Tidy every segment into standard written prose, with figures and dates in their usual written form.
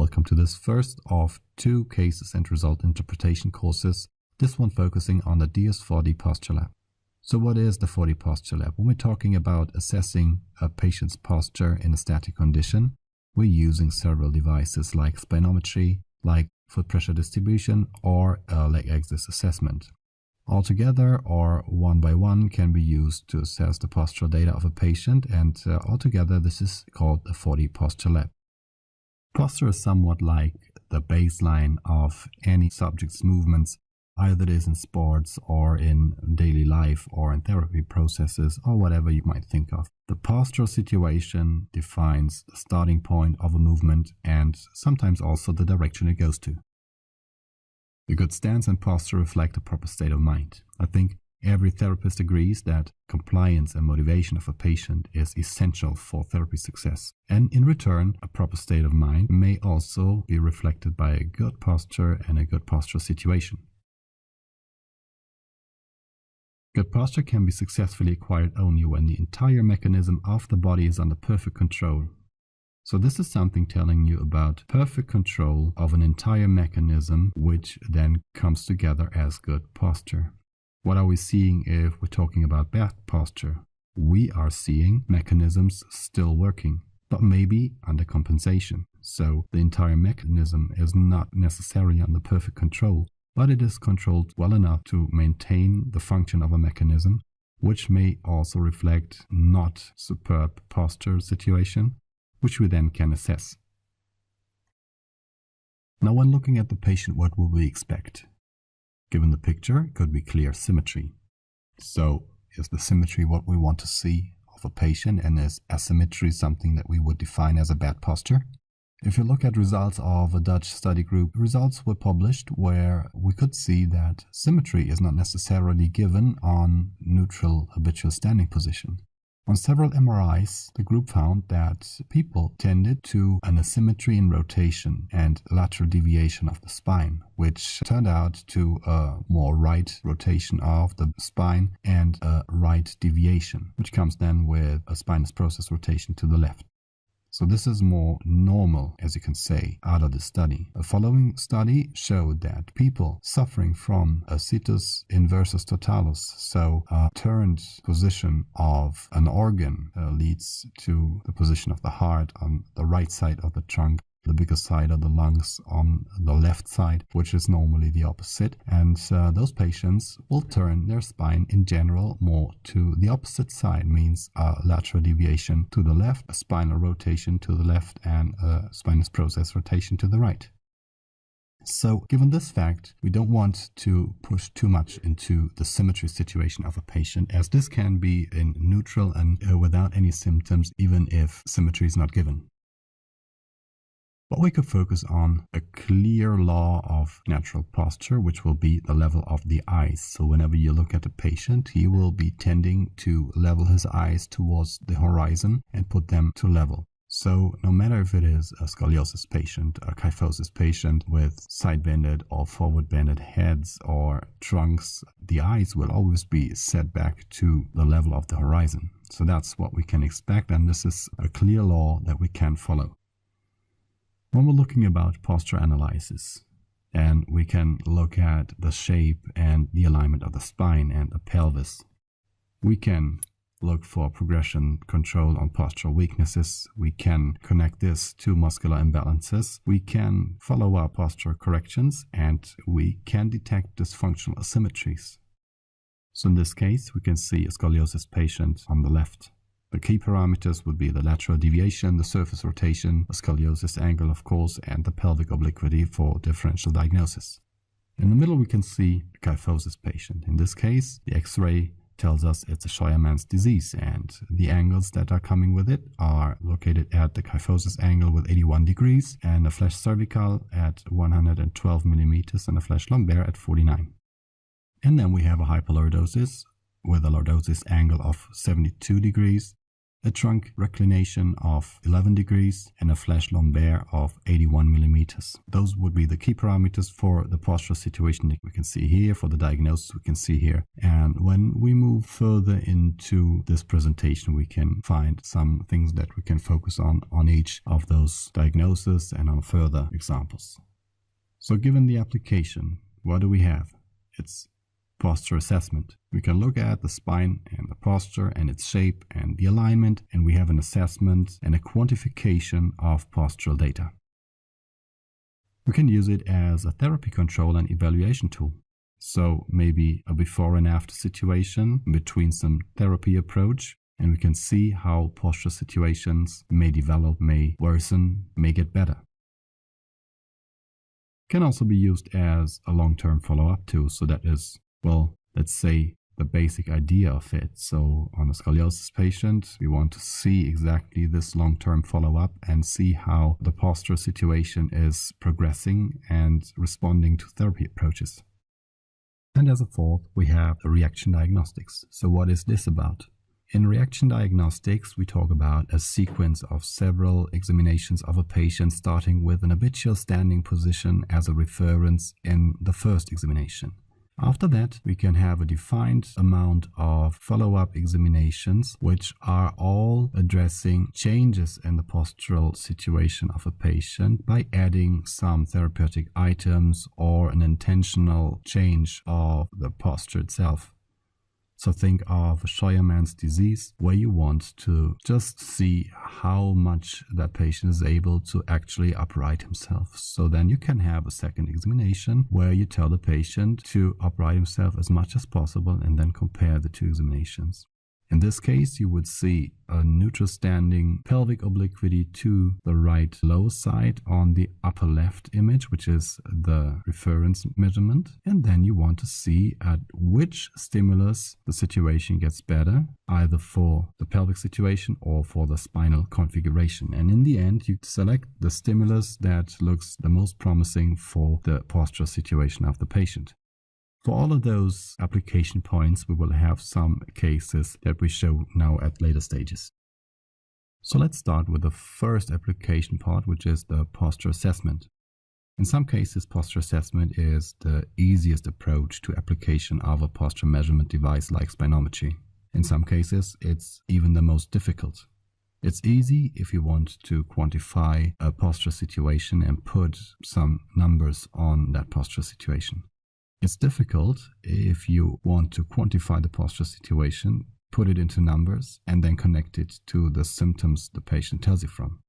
welcome to this first of two cases and result interpretation courses, this one focusing on the DIERS 4D posture lab. So what is the 4D posture lab? When we're talking about assessing a patient's posture in a static condition, we're using several devices like spinometry, like foot pressure distribution, or a leg axis assessment. Altogether or one by one can be used to assess the postural data of a patient, and altogether this is called a 4D posture lab. Posture is somewhat like the baseline of any subject's movements, either it is in sports or in daily life or in therapy processes or whatever you might think of. The postural situation defines the starting point of a movement and sometimes also the direction it goes to. The good stance and posture reflect a proper state of mind. I think every therapist agrees that compliance and motivation of a patient is essential for therapy success. And in return, a proper state of mind may also be reflected by a good posture and a good postural situation. Good posture can be successfully acquired only when the entire mechanism of the body is under perfect control. So this is something telling you about perfect control of an entire mechanism, which then comes together as good posture. What are we seeing if we're talking about bad posture? We are seeing mechanisms still working, but maybe under compensation. So the entire mechanism is not necessarily under perfect control, but it is controlled well enough to maintain the function of a mechanism, which may also reflect not superb posture situation, which we then can assess. Now, when looking at the patient, what will we expect? Given the picture, it could be clear symmetry. So, is the symmetry what we want to see of a patient, and is asymmetry something that we would define as a bad posture? If you look at results of a Dutch study group, results were published where we could see that symmetry is not necessarily given on neutral habitual standing position. On several MRIs, the group found that people tended to an asymmetry in rotation and lateral deviation of the spine, which turned out to a more right rotation of the spine and a right deviation, which comes then with a spinous process rotation to the left. So this is more normal, as you can say, out of the study. A following study showed that people suffering from a situs inversus totalis, so a turned position of an organ, leads to the position of the heart on the right side of the trunk, the bigger side of the lungs on the left side, which is normally the opposite. And those patients will turn their spine in general more to the opposite side, means a lateral deviation to the left, a spinal rotation to the left, and a spinous process rotation to the right. So given this fact, we don't want to push too much into the symmetry situation of a patient, as this can be in neutral and without any symptoms, even if symmetry is not given. But we could focus on a clear law of natural posture, which will be the level of the eyes. So whenever you look at a patient, he will be tending to level his eyes towards the horizon and put them to level. So no matter if it is a scoliosis patient, a kyphosis patient with side-bended or forward-bended heads or trunks, the eyes will always be set back to the level of the horizon. So that's what we can expect, and this is a clear law that we can follow. When we're looking about posture analysis, and we can look at the shape and the alignment of the spine and the pelvis, we can look for progression control on postural weaknesses. We can connect this to muscular imbalances. We can follow our posture corrections, and we can detect dysfunctional asymmetries. So in this case, we can see a scoliosis patient on the left. The key parameters would be the lateral deviation, the surface rotation, the scoliosis angle, of course, and the pelvic obliquity for differential diagnosis. In the middle, we can see a kyphosis patient. In this case, the X-ray tells us it's a Scheuermann's disease, and the angles that are coming with it are located at the kyphosis angle with 81 degrees, and a flash cervical at 112 millimeters, and a flash lumbar at 49. And then we have a hyperlordosis with a lordosis angle of 72 degrees, a trunk reclination of 11 degrees, and a flash lombaire of 81 millimeters. Those would be the key parameters for the postural situation that we can see here, for the diagnosis we can see here. And when we move further into this presentation, we can find some things that we can focus on each of those diagnoses and on further examples. So given the application, what do we have? It's posture assessment. We can look at the spine and the posture and its shape and the alignment, and we have an assessment and a quantification of postural data. We can use it as a therapy control and evaluation tool. So maybe a before and after situation between some therapy approach, and we can see how posture situations may develop, may worsen, may get better. Can also be used as a long-term follow-up tool, so that is, well, let's say the basic idea of it. So on a scoliosis patient, we want to see exactly this long-term follow-up and see how the posture situation is progressing and responding to therapy approaches. And as a fourth, we have the reaction diagnostics. So what is this about? In reaction diagnostics, we talk about a sequence of several examinations of a patient, starting with an habitual standing position as a reference in the first examination. After that, we can have a defined amount of follow-up examinations, which are all addressing changes in the postural situation of a patient by adding some therapeutic items or an intentional change of the posture itself. So think of Scheuermann's disease, where you want to just see how much that patient is able to actually upright himself. So then you can have a second examination where you tell the patient to upright himself as much as possible and then compare the two examinations. In this case, you would see a neutral standing pelvic obliquity to the right lower side on the upper left image, which is the reference measurement. And then you want to see at which stimulus the situation gets better, either for the pelvic situation or for the spinal configuration. And in the end, you select the stimulus that looks the most promising for the postural situation of the patient. For all of those application points, we will have some cases that we show now at later stages. So let's start with the first application part, which is the posture assessment. In some cases, posture assessment is the easiest approach to application of a posture measurement device like spinometry. In some cases, it's even the most difficult. It's easy if you want to quantify a posture situation and put some numbers on that posture situation. It's difficult if you want to quantify the posture situation, put it into numbers, and then connect it to the symptoms the patient tells you from.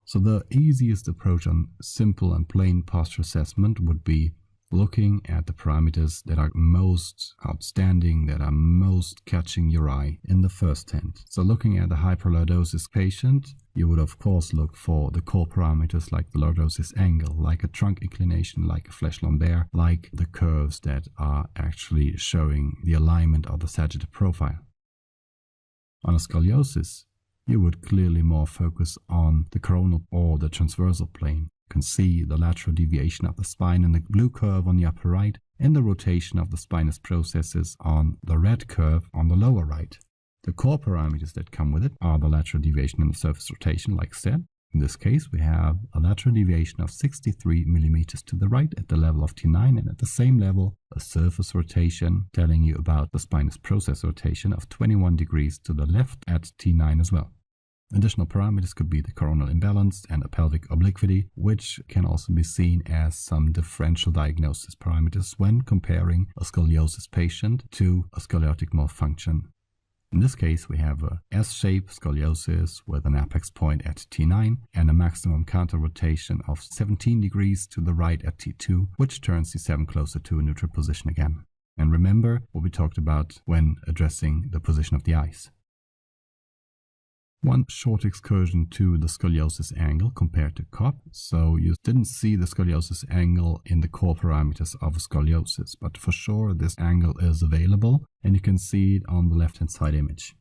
So the easiest approach on simple and plain posture assessment would be looking at the parameters that are most outstanding, that are most catching your eye in the first hand. So looking at a hyperlordosis patient, you would of course look for the core parameters like the lordosis angle, like a trunk inclination, like a flash lombaire, like the curves that are actually showing the alignment of the sagittal profile. On a scoliosis, you would clearly more focus on the coronal or the transversal plane. You can see the lateral deviation of the spine in the blue curve on the upper right and the rotation of the spinous processes on the red curve on the lower right. The core parameters that come with it are the lateral deviation and the surface rotation, like said. In this case, we have a lateral deviation of 63 millimeters to the right at the level of T9, and at the same level, a surface rotation telling you about the spinous process rotation of 21 degrees to the left at T9 as well. Additional parameters could be the coronal imbalance and a pelvic obliquity, which can also be seen as some differential diagnosis parameters when comparing a scoliosis patient to a scoliotic malfunction. In this case, we have a S-shaped scoliosis with an apex point at T9 and a maximum counter rotation of 17 degrees to the right at T2, which turns T7 closer to a neutral position again. And remember what we talked about when addressing the position of the eyes. One short excursion to the scoliosis angle compared to COP. So you didn't see the scoliosis angle in the core parameters of scoliosis, but for sure this angle is available and you can see it on the left-hand side image.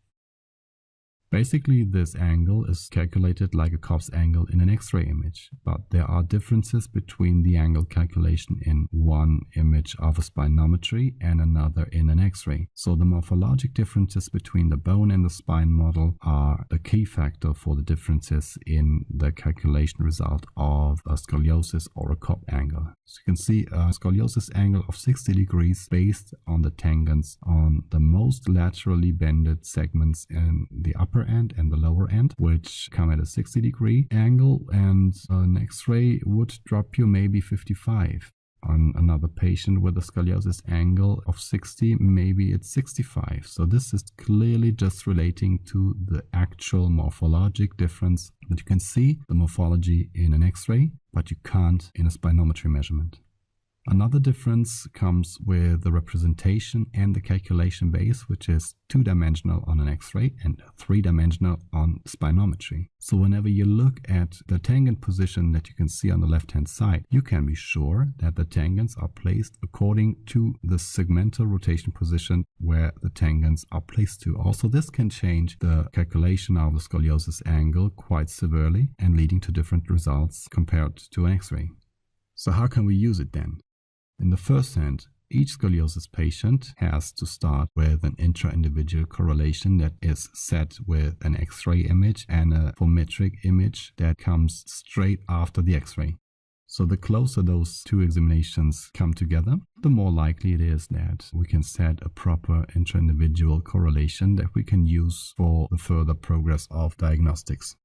Basically, this angle is calculated like a Cobb's angle in an X-ray image, but there are differences between the angle calculation in one image of a spinometry and another in an X-ray. So the morphologic differences between the bone and the spine model are the key factor for the differences in the calculation result of a scoliosis or a Cobb angle. So you can see a scoliosis angle of 60 degrees based on the tangents on the most laterally bended segments in the upper end and the lower end, which come at a 60-degree angle, and an X-ray would drop you maybe 55. On another patient with a scoliosis angle of 60, maybe it's 65. So this is clearly just relating to the actual morphologic difference that you can see the morphology in an X-ray, but you can't in a spinometry measurement. Another difference comes with the representation and the calculation base, which is two-dimensional on an X-ray and three-dimensional on spinometry. So whenever you look at the tangent position that you can see on the left-hand side, you can be sure that the tangents are placed according to the segmental rotation position where the tangents are placed to. Also, this can change the calculation of the scoliosis angle quite severely and leading to different results compared to an X-ray. So how can we use it then? In the first hand, each scoliosis patient has to start with an intra-individual correlation that is set with an X-ray image and a photometric image that comes straight after the X-ray. So the closer those two examinations come together, the more likely it is that we can set a proper intra-individual correlation that we can use for the further progress of diagnostics.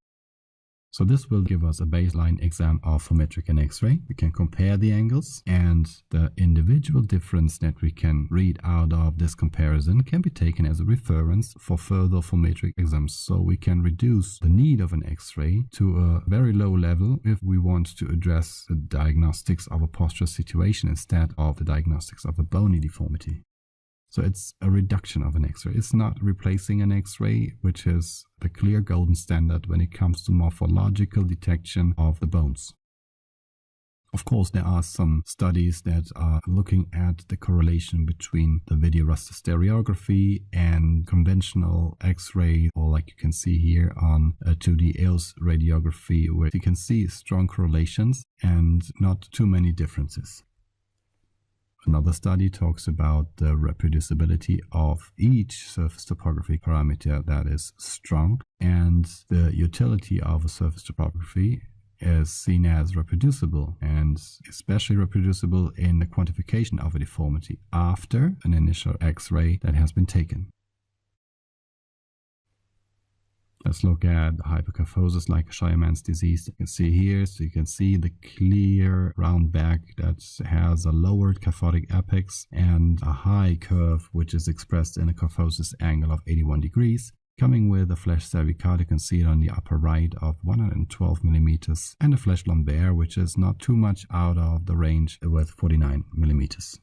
So this will give us a baseline exam of photometric and X-ray. We can compare the angles, and the individual difference that we can read out of this comparison can be taken as a reference for further photometric exams. So we can reduce the need of an X-ray to a very low level if we want to address the diagnostics of a postural situation instead of the diagnostics of a bony deformity. So it's a reduction of an X-ray. It's not replacing an X-ray, which is the clear golden standard when it comes to morphological detection of the bones. Of course, there are some studies that are looking at the correlation between the video raster stereography and conventional X-ray, or like you can see here on a 2D EOS radiography, where you can see strong correlations and not too many differences. Another study talks about the reproducibility of each surface topography parameter that is strong, and the utility of a surface topography is seen as reproducible, and especially reproducible in the quantification of a deformity after an initial X-ray that has been taken. Let's look at hyperkyphosis like Scheuermann's disease. You can see here, so you can see the clear round back that has a lowered kyphotic apex and a high curve, which is expressed in a kyphosis angle of 81 degrees. Coming with a flash cervical, you can see it on the upper right of 112 millimeters, and a flash lombaire, which is not too much out of the range with 49 millimeters.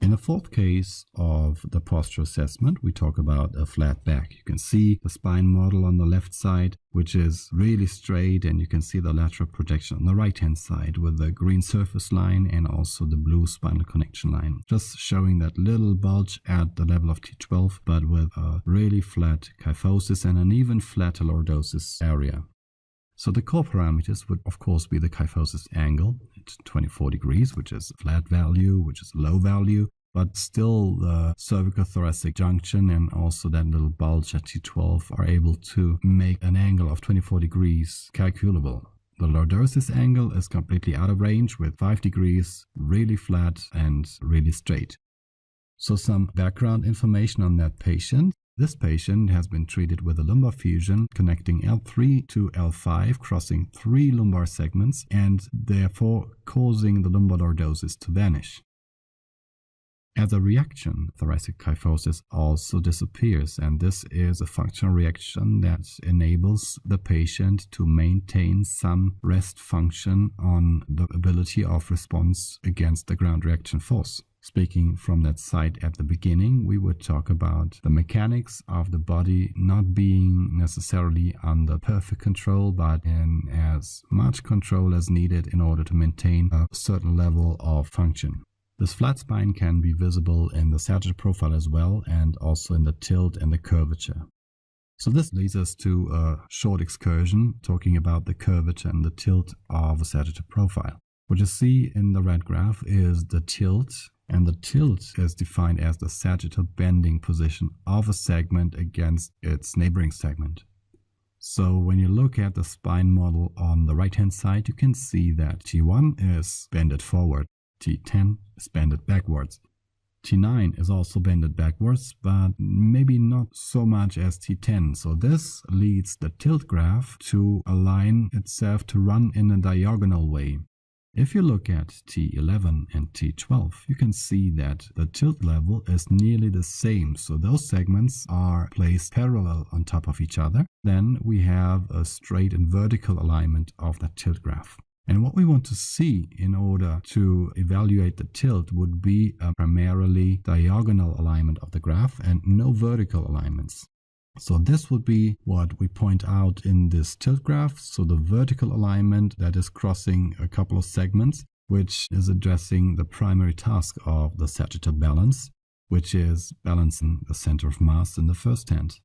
In the fourth case of the posture assessment, we talk about a flat back. You can see the spine model on the left side, which is really straight, and you can see the lateral projection on the right hand side with the green surface line and also the blue spinal connection line, just showing that little bulge at the level of T12, but with a really flat kyphosis and an even flatter lordosis area. So the core parameters would of course be the kyphosis angle at 24 degrees, which is a flat value, which is a low value, but still the cervico-thoracic junction and also that little bulge at T12 are able to make an angle of 24 degrees calculable. The lordosis angle is completely out of range with 5 degrees, really flat and really straight. So some background information on that patient. This patient has been treated with a lumbar fusion connecting L3 to L5, crossing 3 lumbar segments and therefore causing the lumbar lordosis to vanish. As a reaction, thoracic kyphosis also disappears, and this is a functional reaction that enables the patient to maintain some rest function on the ability of response against the ground reaction force. Speaking from that side at the beginning, we would talk about the mechanics of the body not being necessarily under perfect control, but in as much control as needed in order to maintain a certain level of function. This flat spine can be visible in the sagittal profile as well, and also in the tilt and the curvature. So this leads us to a short excursion talking about the curvature and the tilt of a sagittal profile. What you see in the red graph is the tilt, and the tilt is defined as the sagittal bending position of a segment against its neighboring segment. So when you look at the spine model on the right hand side, you can see that T1 is bended forward, T10 is bended backwards. T9 is also bended backwards, but maybe not so much as T10. So this leads the tilt graph to align itself to run in a diagonal way. If you look at T11 and T12, you can see that the tilt level is nearly the same. So those segments are placed parallel on top of each other. Then we have a straight and vertical alignment of the tilt graph. And what we want to see in order to evaluate the tilt would be a primarily diagonal alignment of the graph and no vertical alignments. So this would be what we point out in this tilt graph. So the vertical alignment that is crossing a couple of segments, which is addressing the primary task of the sagittal balance, which is balancing the center of mass in the first hand,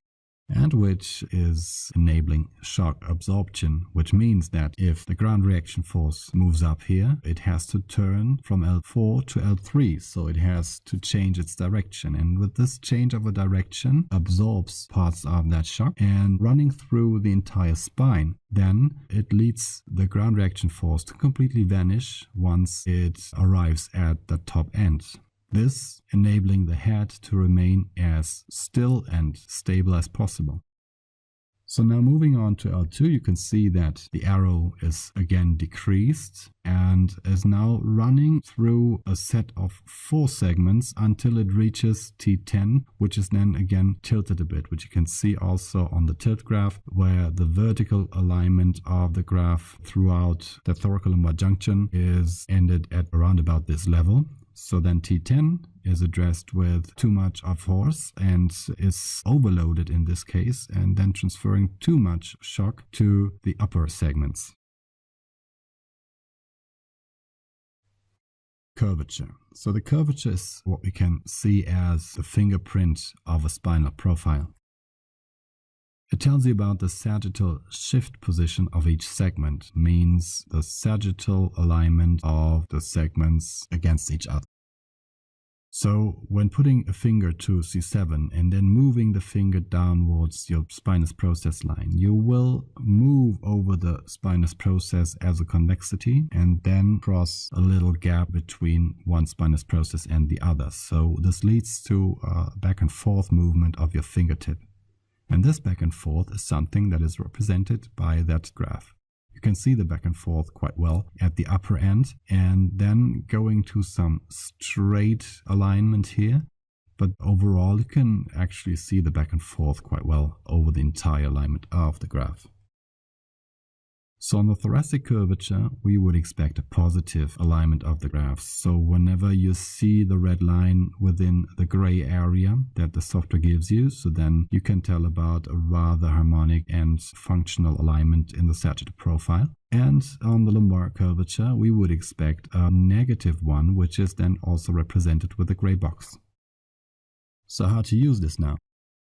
and which is enabling shock absorption, which means that if the ground reaction force moves up here, it has to turn from L4 to L3, so it has to change its direction, and with this change of a direction absorbs parts of that shock and running through the entire spine, then it leads the ground reaction force to completely vanish once it arrives at the top end. This enabling the head to remain as still and stable as possible. So now moving on to L2, you can see that the arrow is again decreased and is now running through a set of 4 segments until it reaches T10, which is then again tilted a bit, which you can see also on the tilt graph, where the vertical alignment of the graph throughout the thoracolumbar junction is ended at around about this level. So then T10 is addressed with too much of force and is overloaded in this case, and then transferring too much shock to the upper segments. Curvature. So the curvature is what we can see as the fingerprint of a spinal profile. It tells you about the sagittal shift position of each segment, means the sagittal alignment of the segments against each other. So when putting a finger to C7 and then moving the finger downwards your spinous process line, you will move over the spinous process as a convexity and then cross a little gap between one spinous process and the other. So this leads to a back and forth movement of your fingertip. And this back and forth is something that is represented by that graph. You can see the back and forth quite well at the upper end, and then going to some straight alignment here. But overall, you can actually see the back and forth quite well over the entire alignment of the graph. So on the thoracic curvature, we would expect a positive alignment of the graphs. So whenever you see the red line within the gray area that the software gives you, so then you can tell about a rather harmonic and functional alignment in the sagittal profile. And on the lumbar curvature, we would expect a negative one, which is then also represented with a gray box. So how to use this now?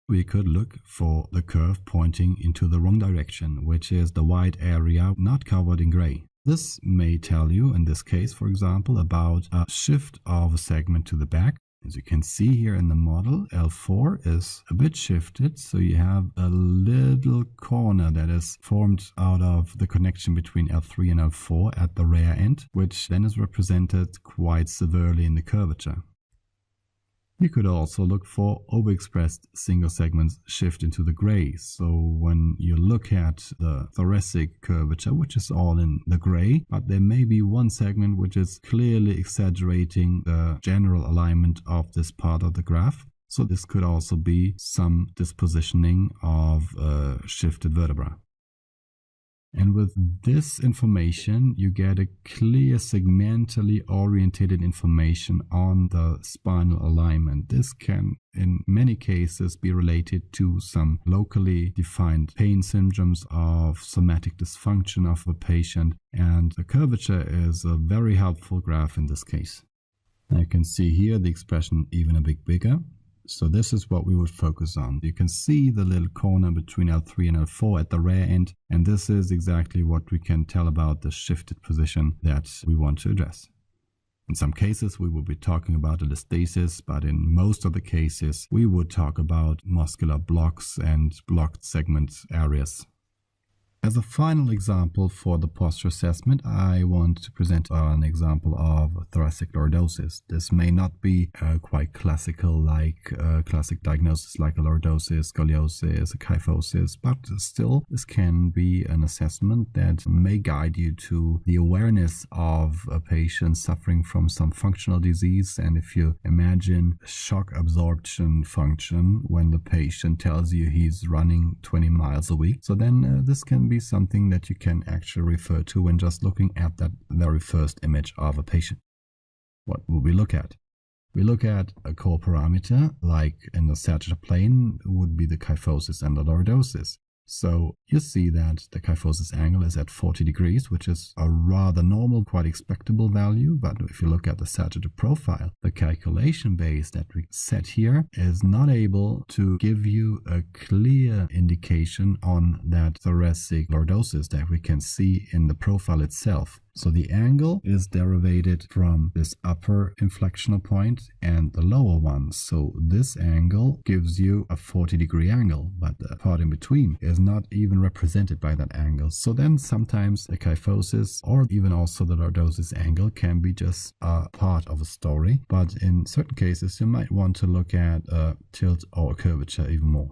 We could look for the curve pointing into the wrong direction, which is the white area not covered in gray. This may tell you, in this case, for example, about a shift of a segment to the back. As you can see here in the model, L4 is a bit shifted, so you have a little corner that is formed out of the connection between L3 and L4 at the rear end, which then is represented quite severely in the curvature. You could also look for overexpressed single segments shift into the gray. So when you look at the thoracic curvature, which is all in the gray, but there may be one segment which is clearly exaggerating the general alignment of this part of the graph. So this could also be some dispositioning of shifted vertebra. And with this information, you get a clear segmentally orientated information on the spinal alignment. This can, in many cases, be related to some locally defined pain syndromes of somatic dysfunction of a patient. And the curvature is a very helpful graph in this case. Now you can see here the expression even a bit bigger. So this is what we would focus on. You can see the little corner between L3 and L4 at the rear end, and this is exactly what we can tell about the shifted position that we want to address. In some cases, we will be talking about elasticity, but in most of the cases, we would talk about muscular blocks and blocked segment areas. As a final example for the posture assessment, I want to present an example of thoracic lordosis. This may not be quite classical, like classic diagnosis like a lordosis, scoliosis, a kyphosis, but still this can be an assessment that may guide you to the awareness of a patient suffering from some functional disease. And if you imagine shock absorption function when the patient tells you he's running 20 miles a week, so then this can be something that you can actually refer to when just looking at that very first image of a patient. What will we look at? We look at a core parameter, like in the sagittal plane would be the kyphosis and the lordosis. So you see that the kyphosis angle is at 40 degrees, which is a rather normal, quite expectable value. But if you look at the sagittal profile, the calculation base that we set here is not able to give you a clear indication on that thoracic lordosis that we can see in the profile itself. So the angle is derived from this upper inflectional point and the lower one. So this angle gives you a 40-degree angle, but the part in between is not even represented by that angle. So then sometimes the kyphosis or even also the lordosis angle can be just a part of a story. But in certain cases, you might want to look at a tilt or a curvature even more.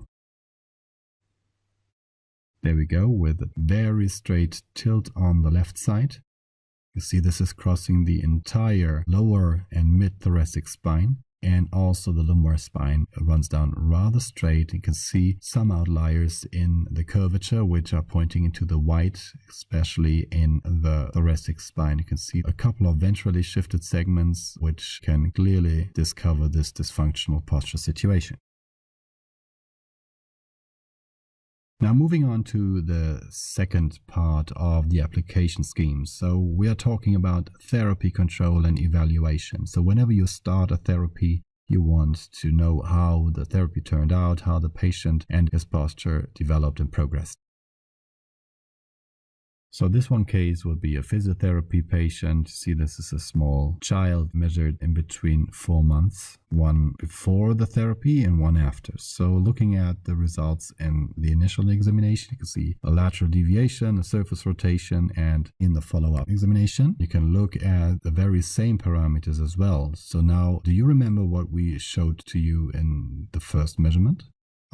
There we go, with a very straight tilt on the left side. You see this is crossing the entire lower and mid-thoracic spine, and also the lumbar spine runs down rather straight. You can see some outliers in the curvature which are pointing into the white, especially in the thoracic spine. You can see a couple of ventrally shifted segments which can clearly discover this dysfunctional posture situation. Now moving on to the second part of the application scheme. So we are talking about therapy control and evaluation. So whenever you start a therapy, you want to know how the therapy turned out, how the patient and his posture developed and progressed. So this one case would be a physiotherapy patient. See, this is a small child measured in between 4 months, one before the therapy and one after. So looking at the results in the initial examination, you can see a lateral deviation, a surface rotation, and in the follow-up examination, you can look at the very same parameters as well. So now, do you remember what we showed to you in the first measurement?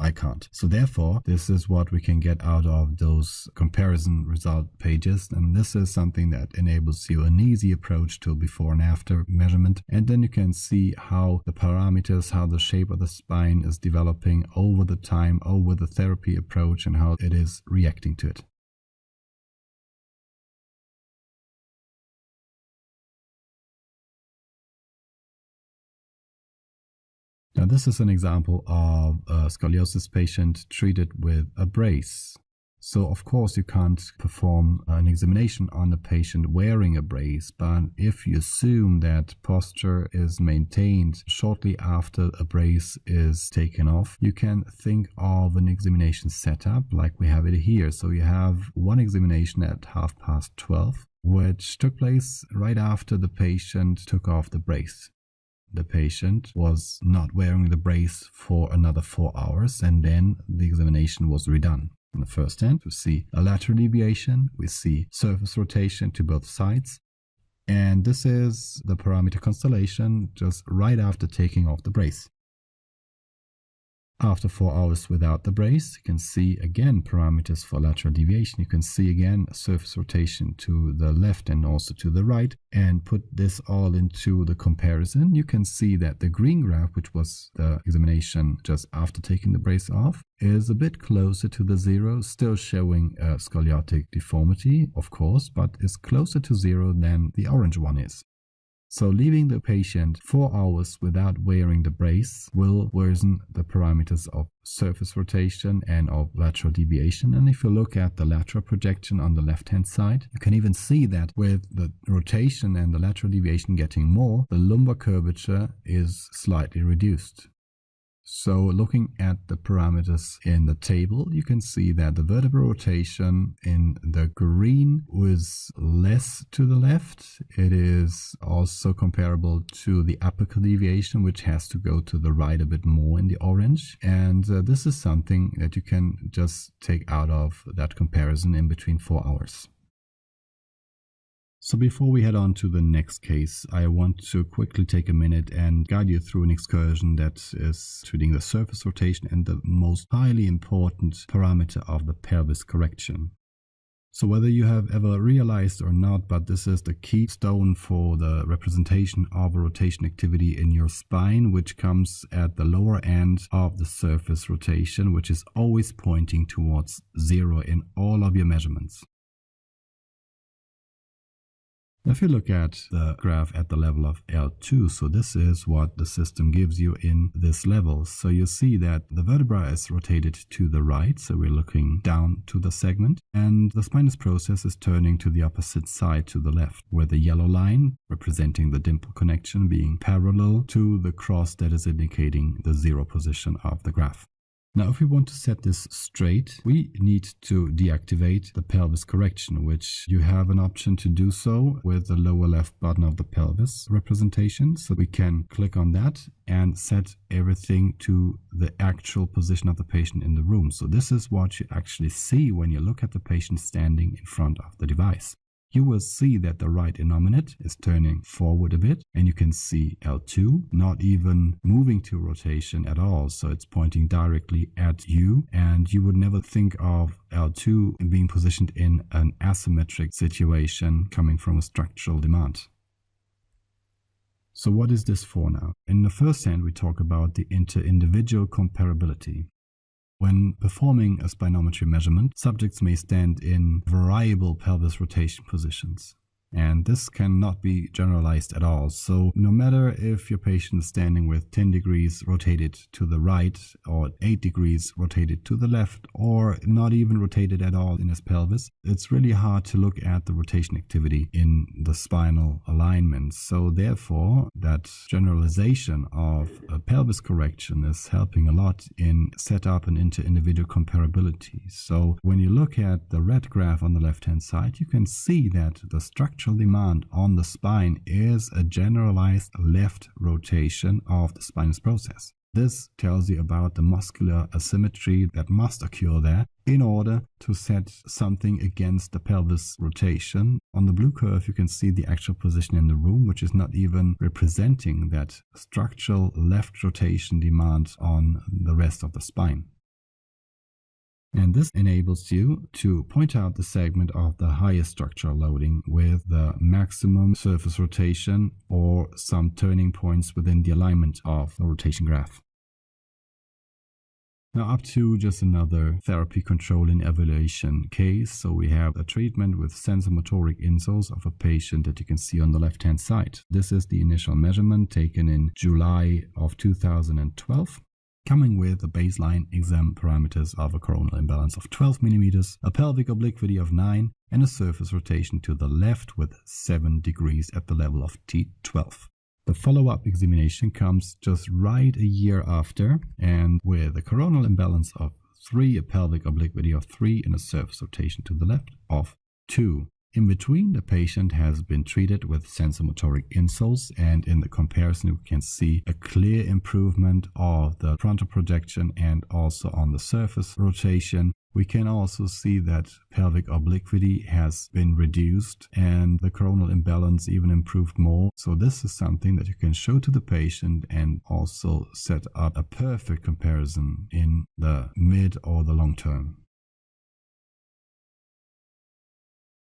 I can't. So therefore, this is what we can get out of those comparison result pages. And this is something that enables you an easy approach to before and after measurement. And then you can see how the parameters, how the shape of the spine is developing over the time, over the therapy approach, and how it is reacting to it. Now this is an example of a scoliosis patient treated with a brace. So of course you can't perform an examination on a patient wearing a brace, but if you assume that posture is maintained shortly after a brace is taken off, you can think of an examination setup like we have it here. So you have one examination at 12:30, which took place right after the patient took off the brace. The patient was not wearing the brace for another 4 hours, and then the examination was redone. On the first hand, we see a lateral deviation, we see surface rotation to both sides, and this is the parameter constellation just right after taking off the brace. After 4 hours without the brace, you can see again parameters for lateral deviation. You can see again surface rotation to the left and also to the right. And put this all into the comparison, you can see that the green graph, which was the examination just after taking the brace off, is a bit closer to the zero, still showing a scoliotic deformity, of course, but is closer to zero than the orange one is. So leaving the patient 4 hours without wearing the brace will worsen the parameters of surface rotation and of lateral deviation. And if you look at the lateral projection on the left-hand side, you can even see that with the rotation and the lateral deviation getting more, the lumbar curvature is slightly reduced. So looking at the parameters in the table, you can see that the vertebral rotation in the green is less to the left. It is also comparable to the apical deviation, which has to go to the right a bit more in the orange. And this is something that you can just take out of that comparison in between 4 hours. So before we head on to the next case, I want to quickly take a minute and guide you through an excursion that is treating the surface rotation and the most highly important parameter of the pelvis correction. So whether you have ever realized or not, but this is the keystone for the representation of a rotation activity in your spine, which comes at the lower end of the surface rotation, which is always pointing towards 0 in all of your measurements. If you look at the graph at the level of L2, so this is what the system gives you in this level. So you see that the vertebra is rotated to the right, so we're looking down to the segment, and the spinous process is turning to the opposite side to the left, with the yellow line representing the dimple connection being parallel to the cross that is indicating the 0 position of the graph. Now, if we want to set this straight, we need to deactivate the pelvis correction, which you have an option to do so with the lower left button of the pelvis representation. So we can click on that and set everything to the actual position of the patient in the room. So this is what you actually see when you look at the patient standing in front of the device. You will see that the right innominate is turning forward a bit, and you can see L2 not even moving to rotation at all, so it's pointing directly at you, and you would never think of L2 being positioned in an asymmetric situation coming from a structural demand. So what is this for now? In the first hand, we talk about the inter-individual comparability. When performing a spinometry measurement, subjects may stand in variable pelvis rotation positions. And this cannot be generalized at all. So no matter if your patient is standing with 10 degrees rotated to the right or 8 degrees rotated to the left or not even rotated at all in his pelvis, it's really hard to look at the rotation activity in the spinal alignment. So therefore, that generalization of a pelvis correction is helping a lot in set up an inter-individual comparability. So when you look at the red graph on the left-hand side, you can see that the structural demand on the spine is a generalized left rotation of the spinous process. This tells you about the muscular asymmetry that must occur there in order to set something against the pelvis rotation. On the blue curve, you can see the actual position in the room, which is not even representing that structural left rotation demand on the rest of the spine. And this enables you to point out the segment of the highest structural loading with the maximum surface rotation or some turning points within the alignment of the rotation graph. Now up to just another therapy control and evaluation case. So we have a treatment with sensomotoric insoles of a patient that you can see on the left hand side. This is the initial measurement taken in July of 2012. Coming with a baseline exam parameters of a coronal imbalance of 12 mm, a pelvic obliquity of 9, and a surface rotation to the left with 7 degrees at the level of T12. The follow-up examination comes just right a year after, and with a coronal imbalance of 3, a pelvic obliquity of 3, and a surface rotation to the left of 2. In between, the patient has been treated with sensomotoric insoles, and in the comparison, we can see a clear improvement of the frontal projection and also on the surface rotation. We can also see that pelvic obliquity has been reduced and the coronal imbalance even improved more. So this is something that you can show to the patient and also set up a perfect comparison in the mid or the long term.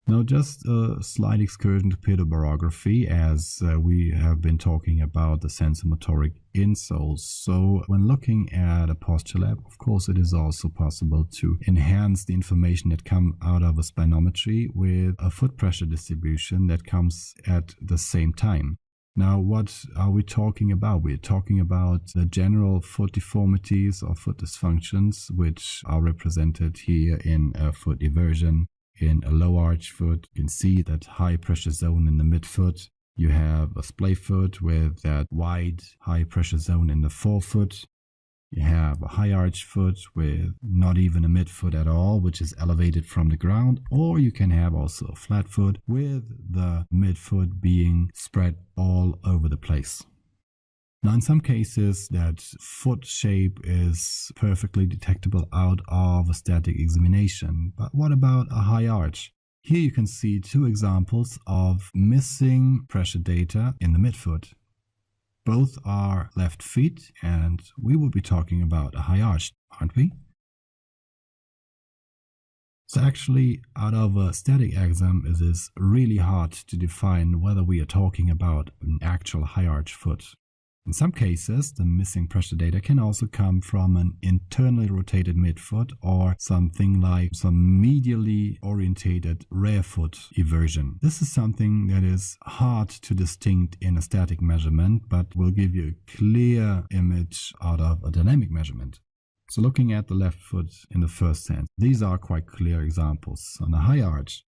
Now just a slight excursion to pedobarography, as we have been talking about the sensomotoric insoles. So when looking at a posture lab, of course it is also possible to enhance the information that comes out of a spinometry with a foot pressure distribution that comes at the same time. Now, what are we talking about? We're talking about the general foot deformities or foot dysfunctions, which are represented here in a foot eversion. In a low arch foot, you can see that high pressure zone in the midfoot. You have a splay foot with that wide high pressure zone in the forefoot. You have a high arch foot with not even a midfoot at all, which is elevated from the ground, or you can have also a flat foot with the midfoot being spread all over the place. Now, in some cases, that foot shape is perfectly detectable out of a static examination. But what about a high arch? Here you can see two examples of missing pressure data in the midfoot. Both are left feet, and we will be talking about a high arch, aren't we? So actually, out of a static exam, it is really hard to define whether we are talking about an actual high arch foot. In some cases, the missing pressure data can also come from an internally rotated midfoot or something like some medially orientated rear foot eversion. This is something that is hard to distinct in a static measurement, but will give you a clear image out of a dynamic measurement. So looking at the left foot in the first sense, these are quite clear examples. On a high arch,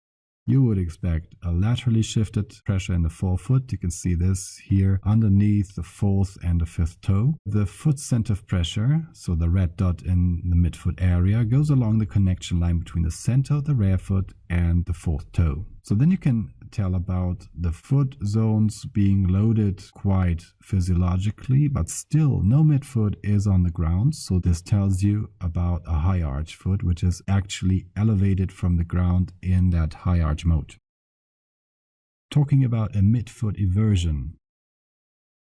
you would expect a laterally shifted pressure in the forefoot. You can see this here underneath the fourth and the fifth toe. The foot center of pressure, so the red dot in the midfoot area, goes along the connection line between the center of the rear foot and the fourth toe. So then you can tell about the foot zones being loaded quite physiologically, but still no midfoot is on the ground. So this tells you about a high arch foot, which is actually elevated from the ground in that high arch mode. Talking about a midfoot eversion,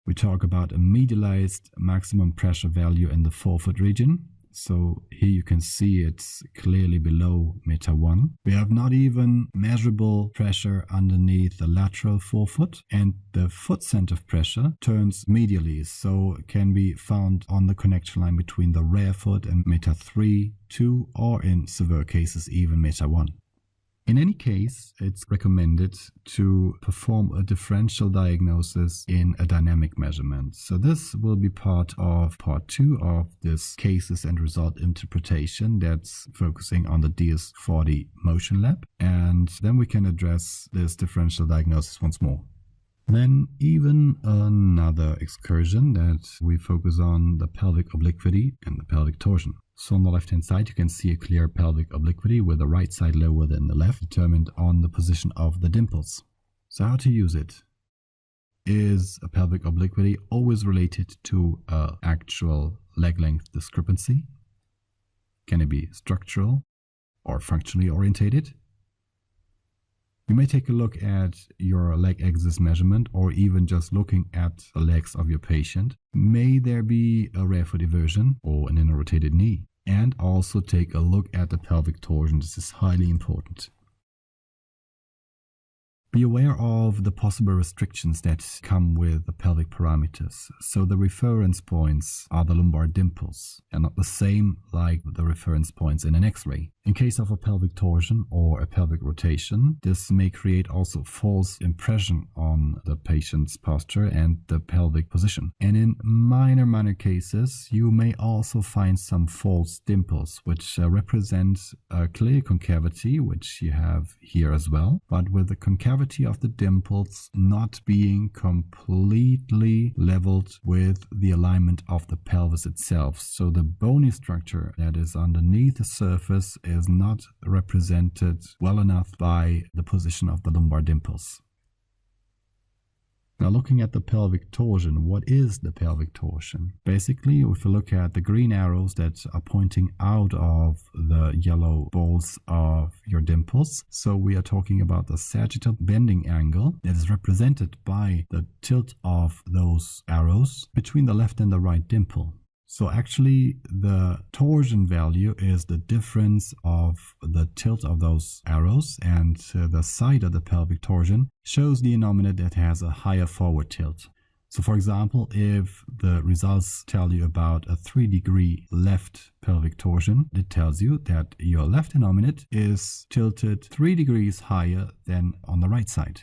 we talk about a medialized maximum pressure value in the forefoot region. So here you can see it's clearly below meter 1. We have not even measurable pressure underneath the lateral forefoot, and the foot center of pressure turns medially, so it can be found on the connection line between the rear foot and meter 3, 2, or in severe cases even meter 1. In any case, it's recommended to perform a differential diagnosis in a dynamic measurement. So this will be part of part 2 of this cases and result interpretation that's focusing on the DIERS 40 motion lab. And then we can address this differential diagnosis once more. Then even another excursion that we focus on the pelvic obliquity and the pelvic torsion. So on the left hand side you can see a clear pelvic obliquity with the right side lower than the left, determined on the position of the dimples. So how to use it? Is a pelvic obliquity always related to an actual leg length discrepancy? Can it be structural or functionally orientated? You may take a look at your leg axis measurement or even just looking at the legs of your patient. May there be a rear foot eversion or an inner rotated knee? And also take a look at the pelvic torsion. This is highly important. Be aware of the possible restrictions that come with the pelvic parameters. So the reference points are the lumbar dimples and not the same like the reference points in an X-ray. In case of a pelvic torsion or a pelvic rotation, this may create also false impression on the patient's posture and the pelvic position. And in minor cases, you may also find some false dimples, which represent a clear concavity, which you have here as well, but with the concavity of the dimples not being completely leveled with the alignment of the pelvis itself. So the bony structure that is underneath the surface is not represented well enough by the position of the lumbar dimples. Now looking at the pelvic torsion, what is the pelvic torsion? Basically, if you look at the green arrows that are pointing out of the yellow balls of your dimples, so we are talking about the sagittal bending angle that is represented by the tilt of those arrows between the left and the right dimple. So actually the torsion value is the difference of the tilt of those arrows, and the side of the pelvic torsion shows the innominate that has a higher forward tilt. So for example, if the results tell you about a 3-degree left pelvic torsion, it tells you that your left innominate is tilted 3 degrees higher than on the right side.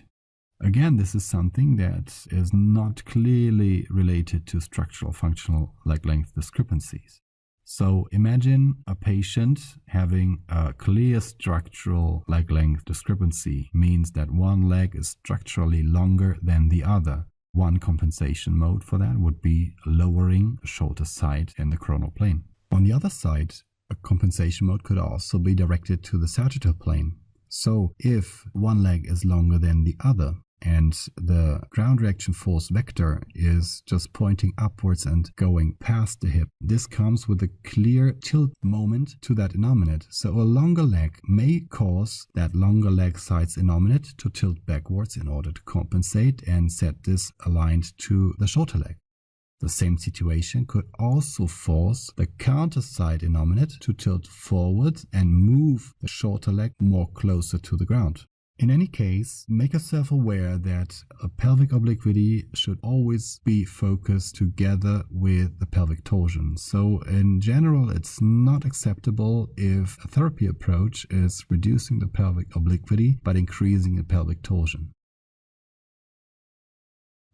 Again, this is something that is not clearly related to structural functional leg length discrepancies. So imagine a patient having a clear structural leg length discrepancy, means that one leg is structurally longer than the other. One compensation mode for that would be lowering the shoulder side in the coronal plane. On the other side, a compensation mode could also be directed to the sagittal plane. So if one leg is longer than the other and the ground reaction force vector is just pointing upwards and going past the hip, this comes with a clear tilt moment to that innominate. So a longer leg may cause that longer leg side's innominate to tilt backwards in order to compensate and set this aligned to the shorter leg. The same situation could also force the counter side innominate to tilt forward and move the shorter leg more closer to the ground. In any case, make yourself aware that a pelvic obliquity should always be focused together with the pelvic torsion. So in general, it's not acceptable if a therapy approach is reducing the pelvic obliquity but increasing the pelvic torsion.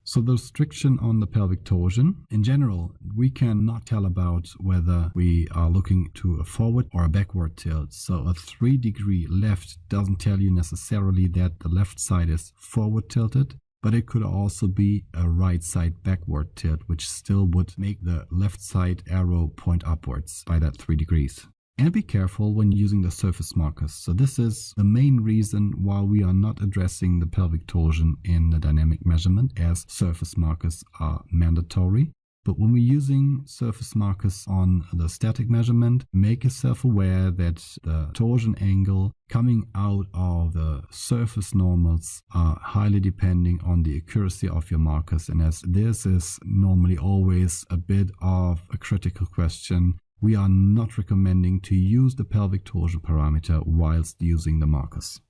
So the restriction on the pelvic torsion, in general, we cannot tell about whether we are looking to a forward or a backward tilt. So a 3-degree left doesn't tell you necessarily that the left side is forward tilted, but it could also be a right side backward tilt, which still would make the left side arrow point upwards by that 3 degrees. And be careful when using the surface markers. So this is the main reason why we are not addressing the pelvic torsion in the dynamic measurement, as surface markers are mandatory. But when we're using surface markers on the static measurement, make yourself aware that the torsion angle coming out of the surface normals are highly depending on the accuracy of your markers. And as this is normally always a bit of a critical question, we are not recommending to use the pelvic torsion parameter whilst using the markers.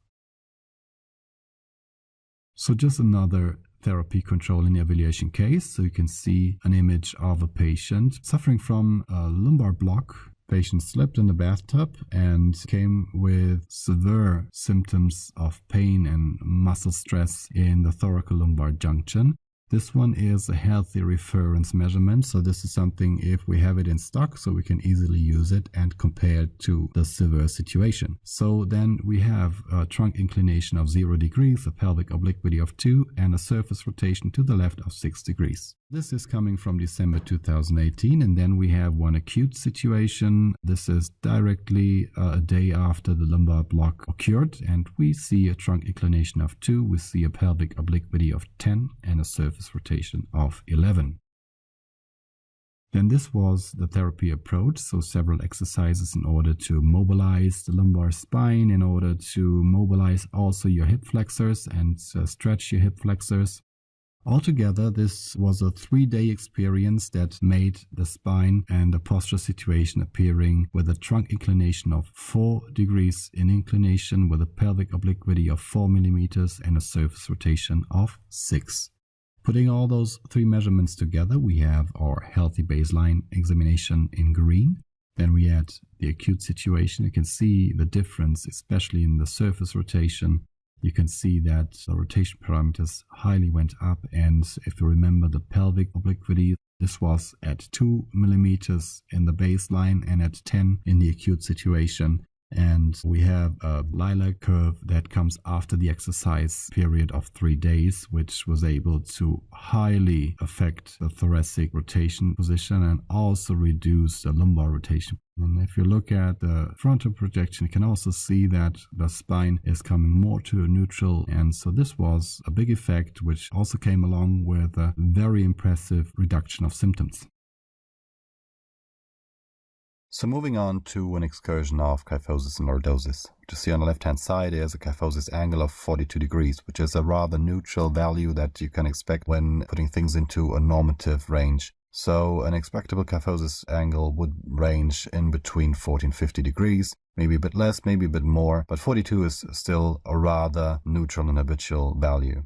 So just another therapy control in evaluation case. So you can see an image of a patient suffering from a lumbar block. Patient slipped in the bathtub and came with severe symptoms of pain and muscle stress in the thoracolumbar junction. This one is a healthy reference measurement, so this is something if we have it in stock, so we can easily use it and compare it to the severe situation. So then we have a trunk inclination of 0 degrees, a pelvic obliquity of 2, and a surface rotation to the left of 6 degrees. This is coming from December 2018, and then we have one acute situation. This is directly a day after the lumbar block occurred, and we see a trunk inclination of 2, we see a pelvic obliquity of 10, and a surface rotation of 11. Then this was the therapy approach, so several exercises in order to mobilize the lumbar spine, in order to mobilize also your hip flexors and stretch your hip flexors. Altogether, this was a 3-day experience that made the spine and the posture situation appearing with a trunk inclination of 4 degrees in inclination, with a pelvic obliquity of 4 millimeters and a surface rotation of 6. Putting all those 3 measurements together, we have our healthy baseline examination in green. Then we add the acute situation. You can see the difference, especially in the surface rotation. You can see that the rotation parameters highly went up, and if you remember the pelvic obliquity, this was at 2 millimeters in the baseline and at 10 in the acute situation. And we have a lilac curve that comes after the exercise period of 3 days, which was able to highly affect the thoracic rotation position and also reduce the lumbar rotation. And if you look at the frontal projection, you can also see that the spine is coming more to neutral. And so this was a big effect, which also came along with a very impressive reduction of symptoms. So moving on to an excursion of kyphosis and lordosis. What you see on the left-hand side is a kyphosis angle of 42 degrees, which is a rather neutral value that you can expect when putting things into a normative range. So an expectable kyphosis angle would range in between 40 and 50 degrees, maybe a bit less, maybe a bit more, but 42 is still a rather neutral and habitual value.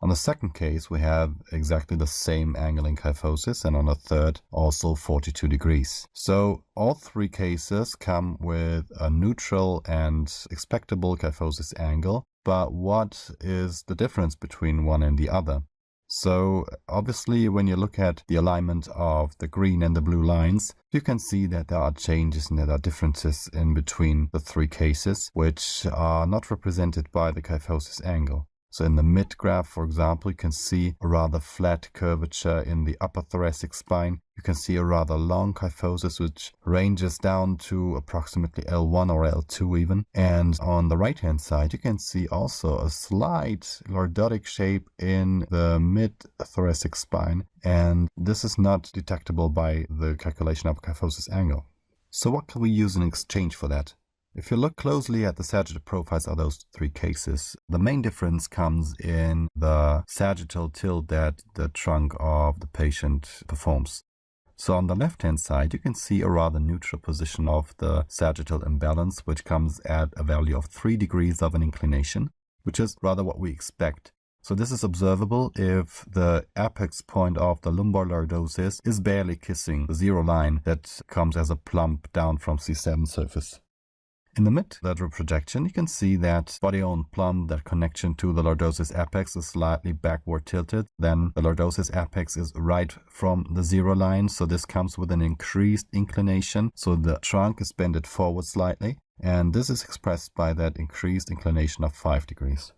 On the second case, we have exactly the same angle in kyphosis, and on the third, also 42 degrees. So all 3 cases come with a neutral and expectable kyphosis angle, but what is the difference between one and the other? So obviously, when you look at the alignment of the green and the blue lines, you can see that there are changes and there are differences in between the 3 cases, which are not represented by the kyphosis angle. So in the mid graph, for example, you can see a rather flat curvature in the upper thoracic spine. You can see a rather long kyphosis which ranges down to approximately L1 or L2 even. And on the right hand side you can see also a slight lordotic shape in the mid thoracic spine, and this is not detectable by the calculation of kyphosis angle. So what can we use in exchange for that? If you look closely at the sagittal profiles of those three cases, the main difference comes in the sagittal tilt that the trunk of the patient performs. So on the left-hand side, you can see a rather neutral position of the sagittal imbalance, which comes at a value of 3 degrees of an inclination, which is rather what we expect. So this is observable if the apex point of the lumbar lordosis is barely kissing the zero line that comes as a plump down from C7 surface. In the mid-lateral projection, you can see that body-owned plumb, that connection to the lordosis apex is slightly backward tilted. Then the lordosis apex is right from the zero line, so this comes with an increased inclination. So the trunk is bended forward slightly, and this is expressed by that increased inclination of 5 degrees.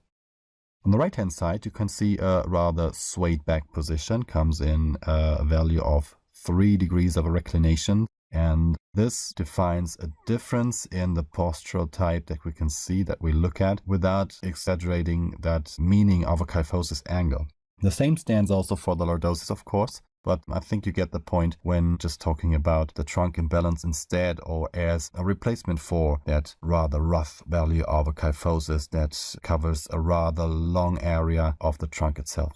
On the right-hand side, you can see a rather swayed back position, comes in a value of 3 degrees of a reclination. And this defines a difference in the postural type that we can see, that we look at, without exaggerating that meaning of a kyphosis angle. The same stands also for the lordosis, of course, but I think you get the point when just talking about the trunk imbalance instead, or as a replacement for that rather rough value of a kyphosis that covers a rather long area of the trunk itself.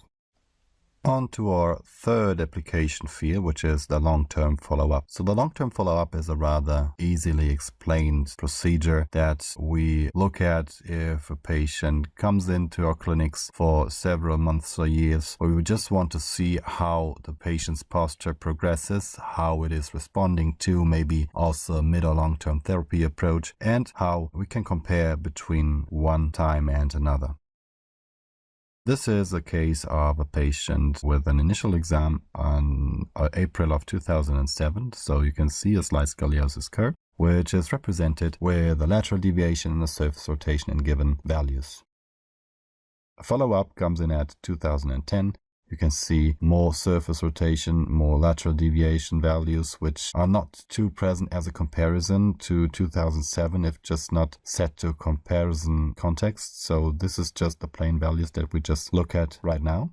On to our third application field, which is the long-term follow-up. So the long-term follow-up is a rather easily explained procedure that we look at if a patient comes into our clinics for several months or years, where we just want to see how the patient's posture progresses, how it is responding to maybe also a mid or long-term therapy approach, and how we can compare between one time and another. This is a case of a patient with an initial exam on April of 2007. So you can see a slight scoliosis curve, which is represented with a lateral deviation and a surface rotation in given values. A follow-up comes in at 2010. You can see more surface rotation, more lateral deviation values, which are not too present as a comparison to 2007, if just not set to comparison context. So this is just the plain values that we just look at right now.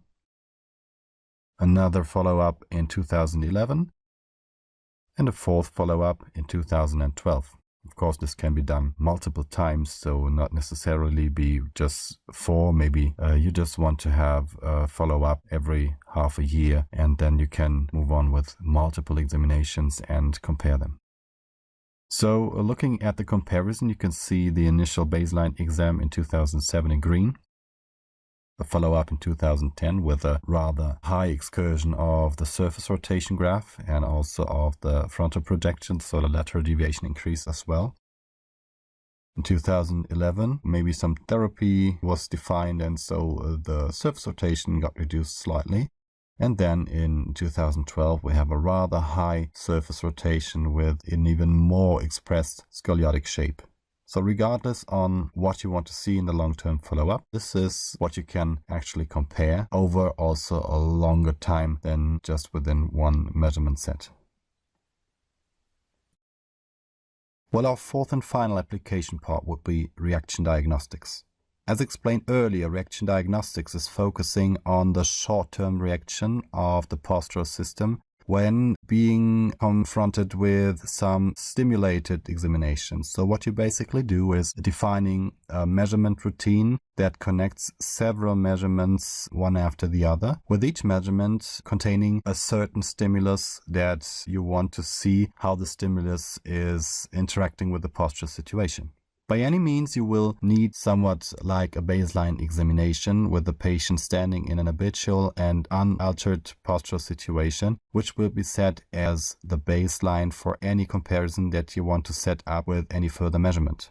Another follow-up in 2011, and a fourth follow-up in 2012. Of course, this can be done multiple times, so not necessarily be just 4. Maybe you just want to have a follow-up every half a year, and then you can move on with multiple examinations and compare them. So looking at the comparison, you can see the initial baseline exam in 2007 in green, the follow-up in 2010 with a rather high excursion of the surface rotation graph and also of the frontal projection, so the lateral deviation increased as well. In 2011, maybe some therapy was defined, and so the surface rotation got reduced slightly. And then in 2012, we have a rather high surface rotation with an even more expressed scoliotic shape. So regardless on what you want to see in the long-term follow-up, this is what you can actually compare over also a longer time than just within one measurement set. Well, our fourth and final application part would be reaction diagnostics. As explained earlier, reaction diagnostics is focusing on the short-term reaction of the postural system when being confronted with some stimulated examination. So what you basically do is defining a measurement routine that connects several measurements one after the other, with each measurement containing a certain stimulus that you want to see how the stimulus is interacting with the postural situation. By any means, you will need somewhat like a baseline examination with the patient standing in an habitual and unaltered postural situation, which will be set as the baseline for any comparison that you want to set up with any further measurement.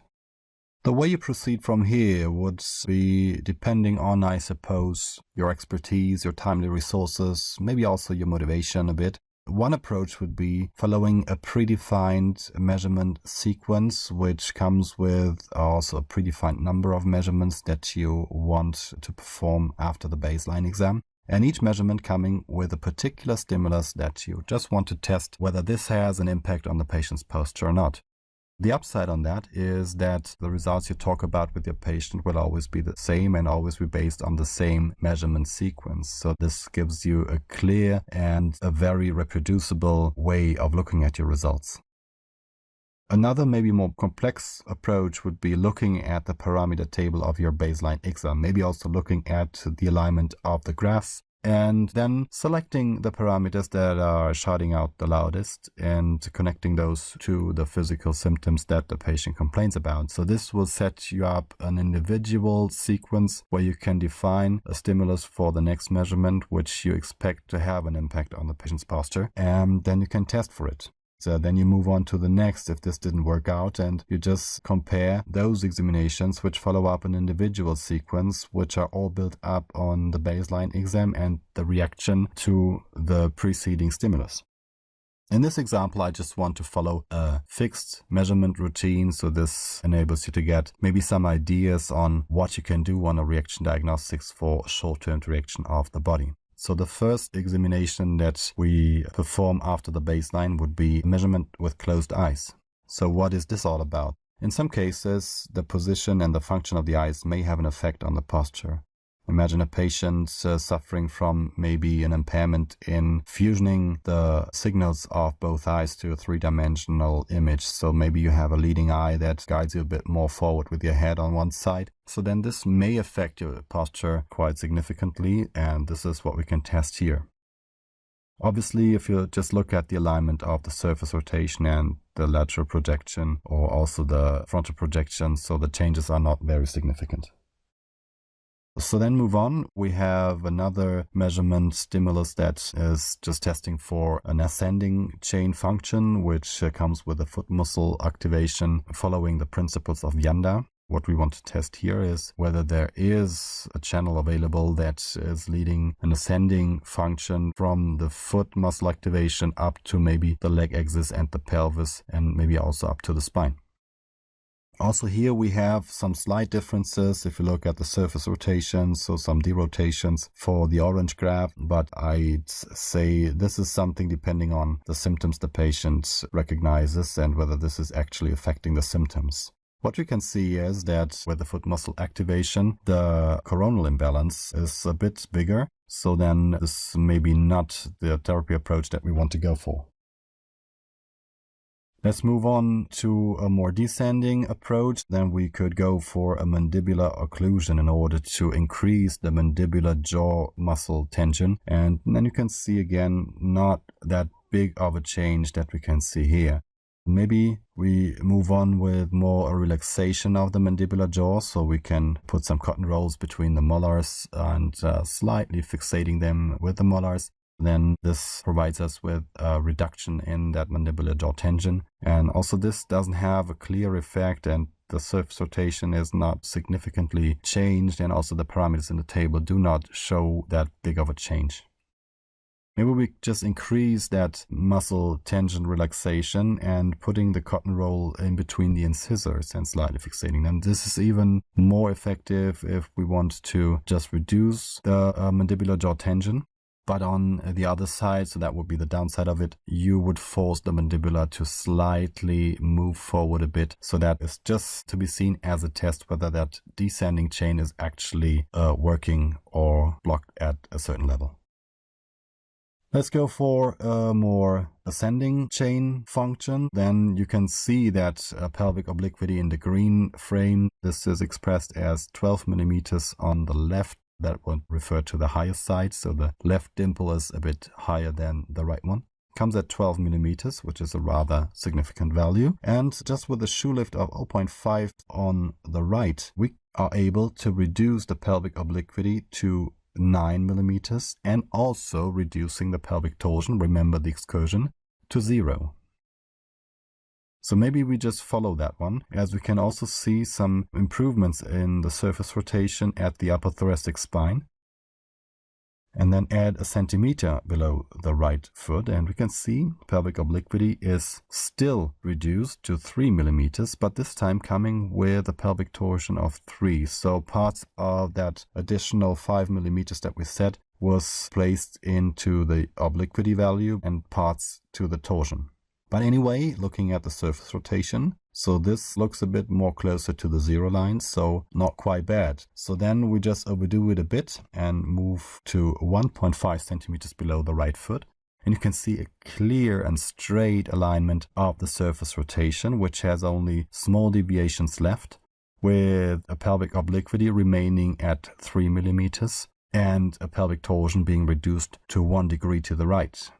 The way you proceed from here would be depending on, I suppose, your expertise, your timely resources, maybe also your motivation a bit. One approach would be following a predefined measurement sequence, which comes with also a predefined number of measurements that you want to perform after the baseline exam. And each measurement coming with a particular stimulus that you just want to test whether this has an impact on the patient's posture or not. The upside on that is that the results you talk about with your patient will always be the same and always be based on the same measurement sequence. So this gives you a clear and a very reproducible way of looking at your results. Another maybe more complex approach would be looking at the parameter table of your baseline exam, maybe also looking at the alignment of the graphs, and then selecting the parameters that are shouting out the loudest and connecting those to the physical symptoms that the patient complains about. So this will set you up an individual sequence where you can define a stimulus for the next measurement, which you expect to have an impact on the patient's posture, and then you can test for it. So then you move on to the next if this didn't work out, and you just compare those examinations which follow up an individual sequence, which are all built up on the baseline exam and the reaction to the preceding stimulus. In this example, I just want to follow a fixed measurement routine, so this enables you to get maybe some ideas on what you can do on a reaction diagnostics for short-term reaction of the body. So the first examination that we perform after the baseline would be measurement with closed eyes. So what is this all about? In some cases, the position and the function of the eyes may have an effect on the posture. Imagine a patient suffering from maybe an impairment in fusioning the signals of both eyes to a three-dimensional image. So maybe you have a leading eye that guides you a bit more forward with your head on one side. So then this may affect your posture quite significantly, and this is what we can test here. Obviously, if you just look at the alignment of the surface rotation and the lateral projection, or also the frontal projection, so the changes are not very significant. So then move on, we have another measurement stimulus that is just testing for an ascending chain function, which comes with a foot muscle activation following the principles of Yanda. What we want to test here is whether there is a channel available that is leading an ascending function from the foot muscle activation up to maybe the leg axis and the pelvis, and maybe also up to the spine. Also here we have some slight differences if you look at the surface rotations, so some derotations for the orange graph, but I'd say this is something depending on the symptoms the patient recognizes and whether this is actually affecting the symptoms. What we can see is that with the foot muscle activation, the coronal imbalance is a bit bigger, so then this may be not the therapy approach that we want to go for. Let's move on to a more descending approach. Then we could go for a mandibular occlusion in order to increase the mandibular jaw muscle tension. And then you can see again, not that big of a change that we can see here. Maybe we move on with more a relaxation of the mandibular jaw, so we can put some cotton rolls between the molars and slightly fixating them with the molars. Then this provides us with a reduction in that mandibular jaw tension. And also this doesn't have a clear effect, and the surface rotation is not significantly changed, and also the parameters in the table do not show that big of a change. Maybe we just increase that muscle tension relaxation and putting the cotton roll in between the incisors and slightly fixating them. This is even more effective if we want to just reduce the mandibular jaw tension. But on the other side, so that would be the downside of it, you would force the mandibular to slightly move forward a bit. So that is just to be seen as a test whether that descending chain is actually working or blocked at a certain level. Let's go for a more ascending chain function. Then you can see that pelvic obliquity in the green frame, this is expressed as 12 millimeters on the left. That would refer to the highest side, so the left dimple is a bit higher than the right one. Comes at 12 millimeters, which is a rather significant value. And just with a shoe lift of 0.5 on the right, we are able to reduce the pelvic obliquity to 9 millimeters and also reducing the pelvic torsion, remember the excursion, to 0. So maybe we just follow that one, as we can also see some improvements in the surface rotation at the upper thoracic spine. and then add a centimeter below the right foot, and we can see pelvic obliquity is still reduced to 3 millimeters, but this time coming with a pelvic torsion of 3. So parts of that additional 5 millimeters that we said was placed into the obliquity value and parts to the torsion. But anyway, looking at the surface rotation, so this looks a bit more closer to the 0 line, so not quite bad. So then we just overdo it a bit and move to 1.5 centimeters below the right foot. And you can see a clear and straight alignment of the surface rotation, which has only small deviations left, with a pelvic obliquity remaining at 3 millimeters and a pelvic torsion being reduced to 1 degree to the right.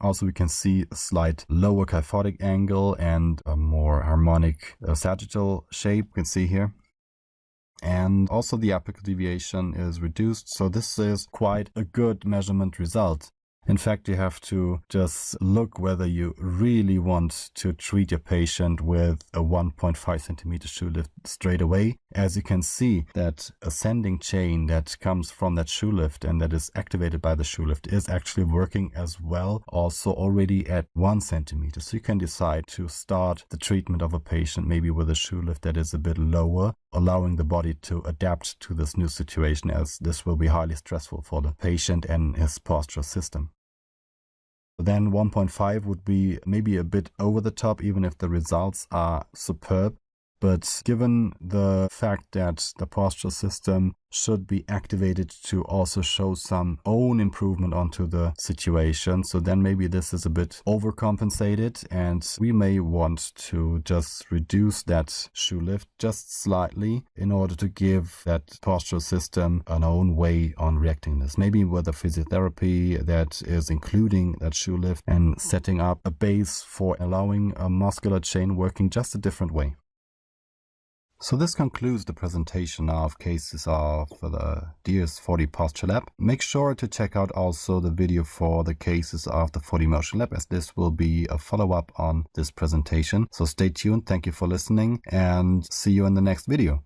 Also, we can see a slight lower kyphotic angle and a more harmonic sagittal shape, you can see here. And also the apical deviation is reduced, so this is quite a good measurement result. In fact, you have to just look whether you really want to treat your patient with a 1.5 centimeter shoe lift straight away. As you can see, that ascending chain that comes from that shoe lift and that is activated by the shoe lift is actually working as well, also already at 1 centimeter. So you can decide to start the treatment of a patient maybe with a shoe lift that is a bit lower, allowing the body to adapt to this new situation, as this will be highly stressful for the patient and his postural system. Then 1.5 would be maybe a bit over the top, even if the results are superb. But given the fact that the postural system should be activated to also show some own improvement onto the situation, so then maybe this is a bit overcompensated, and we may want to just reduce that shoe lift just slightly in order to give that postural system an own way on reacting this. Maybe with a physiotherapy that is including that shoe lift and setting up a base for allowing a muscular chain working just a different way. So this concludes the presentation of cases of the DIERS 4D Posture Lab. Make sure to check out also the video for the cases of the 4D Motion Lab, as this will be a follow-up on this presentation. So stay tuned, thank you for listening, and see you in the next video.